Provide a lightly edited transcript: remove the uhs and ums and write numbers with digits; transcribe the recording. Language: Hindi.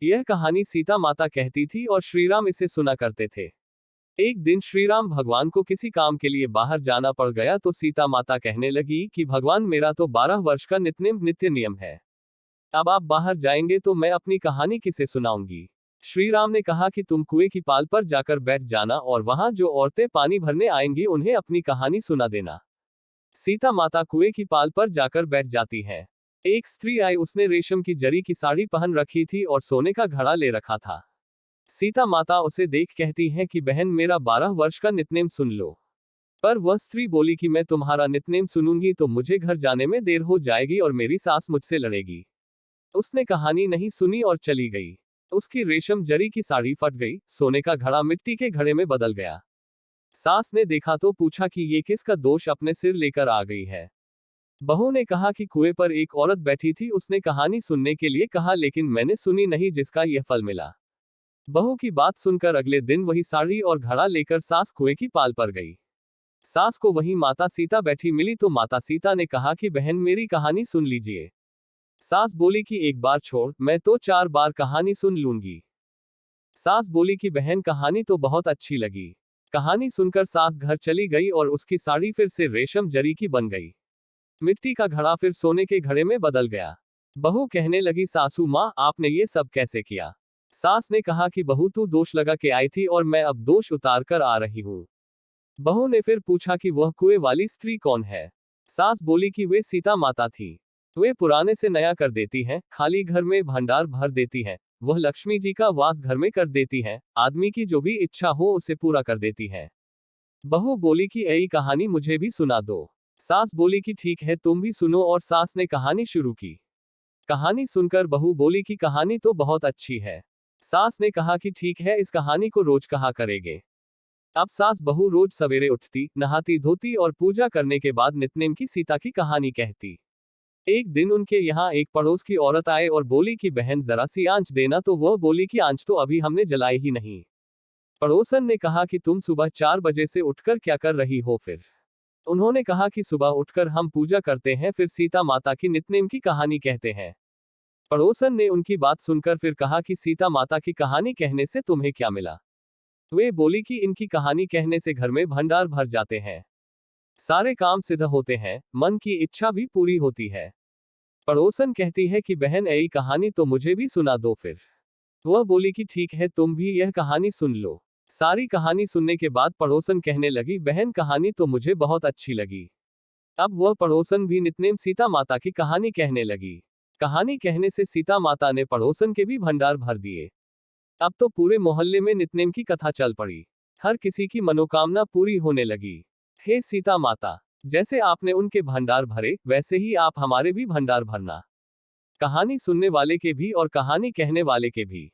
यह कहानी सीता माता कहती थी और श्रीराम इसे सुना करते थे। एक दिन श्रीराम भगवान को किसी काम के लिए बाहर जाना पड़ गया तो सीता माता कहने लगी कि भगवान, मेरा तो 12 वर्ष का नित्य नियम है। अब आप बाहर जाएंगे तो मैं अपनी कहानी किसे सुनाऊंगी। श्रीराम ने कहा कि तुम कुएं की पाल पर जाकर बैठ जाना और वहां जो औरतें पानी भरने आएंगी उन्हें अपनी कहानी सुना देना। सीता माता कुएं की पाल पर जाकर बैठ जाती है। एक स्त्री आई, उसने रेशम की जरी की साड़ी पहन रखी थी और सोने का घड़ा ले रखा था। सीता माता उसे देख कहती हैं कि बहन, मेरा 12 वर्ष का नित्नेम सुन लो। पर वह स्त्री बोली कि मैं तुम्हारा नित्नेम सुनूंगी तो मुझे घर जाने में देर हो जाएगी और मेरी सास मुझसे लड़ेगी। उसने कहानी नहीं सुनी और चली गई। उसकी रेशम जरी की साड़ी फट गई, सोने का घड़ा मिट्टी के घड़े में बदल गया। सास ने देखा तो पूछा कि ये किसका दोष अपने सिर लेकर आ गई है। बहू ने कहा कि कुएं पर एक औरत बैठी थी, उसने कहानी सुनने के लिए कहा लेकिन मैंने सुनी नहीं, जिसका यह फल मिला। बहू की बात सुनकर अगले दिन वही साड़ी और घड़ा लेकर सास कुएं की पाल पर गई। सास को वही माता सीता बैठी मिली तो माता सीता ने कहा कि बहन, मेरी कहानी सुन लीजिए। सास बोली कि एक बार छोड़, मैं तो 4 बार कहानी सुन लूंगी। सास बोली कि बहन, कहानी तो बहुत अच्छी लगी। कहानी सुनकर सास घर चली गई और उसकी साड़ी फिर से रेशम जरी की बन गई। मिट्टी का घड़ा फिर सोने के घड़े में बदल गया। बहू कहने लगी, सासू माँ, आपने ये सब कैसे किया। सास ने कहा कि बहू, तू दोष लगा के आई थी और मैं अब दोष उतार कर आ रही हूँ। बहू ने फिर पूछा कि वह कुएं वाली स्त्री कौन है। सास बोली कि वे सीता माता थी। वे पुराने से नया कर देती हैं, खाली घर में भंडार भर देती हैं। वह लक्ष्मी जी का वास घर में कर देती हैं, आदमी की जो भी इच्छा हो उसे पूरा कर देती हैं। बहू बोली कि यही कहानी मुझे भी सुना दो। सास बोली कि ठीक है, तुम भी सुनो, और सास ने कहानी शुरू की। कहानी सुनकर बहू बोली कि कहानी तो बहुत अच्छी है। सास ने कहा कि ठीक है, इस कहानी को रोज कहा करेंगे। अब सास बहू रोज सवेरे उठती, नहाती धोती और पूजा करने के बाद नित्नेम की सीता की कहानी कहती। एक दिन उनके यहाँ एक पड़ोस की औरत आए और बोली कि बहन, जरा सी आंच देना, तो वह बोली कि आंच तो अभी हमने जलाई ही नहीं। पड़ोसन ने कहा कि तुम सुबह 4 बजे से उठकर क्या कर रही हो फिर। उन्होंने कहा कि सुबह उठकर हम पूजा करते हैं, फिर सीता माता की नित्नेम की कहानी कहते हैं। पड़ोसन ने उनकी बात सुनकर फिर कहा कि सीता माता की कहानी कहने से तुम्हें क्या मिला। वे बोली कि इनकी कहानी कहने से घर में भंडार भर जाते हैं, सारे काम सिद्ध होते हैं, मन की इच्छा भी पूरी होती है। पड़ोसन कहती है कि बहन, यही कहानी तो मुझे भी सुना दो फिर। वह बोली कि ठीक है, तुम भी यह कहानी सुन लो। सारी कहानी सुनने के बाद पड़ोसन कहने लगी, बहन, कहानी तो मुझे बहुत अच्छी लगी। अब वह पड़ोसन भी नित्नेम सीता माता की कहानी कहने लगी। कहानी कहने से सीता माता ने पड़ोसन के भी भंडार भर दिए। अब तो पूरे मोहल्ले में नित्नेम की कथा चल पड़ी। हर किसी की मनोकामना पूरी होने लगी। हे सीता माता, जैसे आपने उनके भंडार भरे, वैसे ही आप हमारे भी भंडार भरना। कहानी सुनने वाले के भी और कहानी कहने वाले के भी।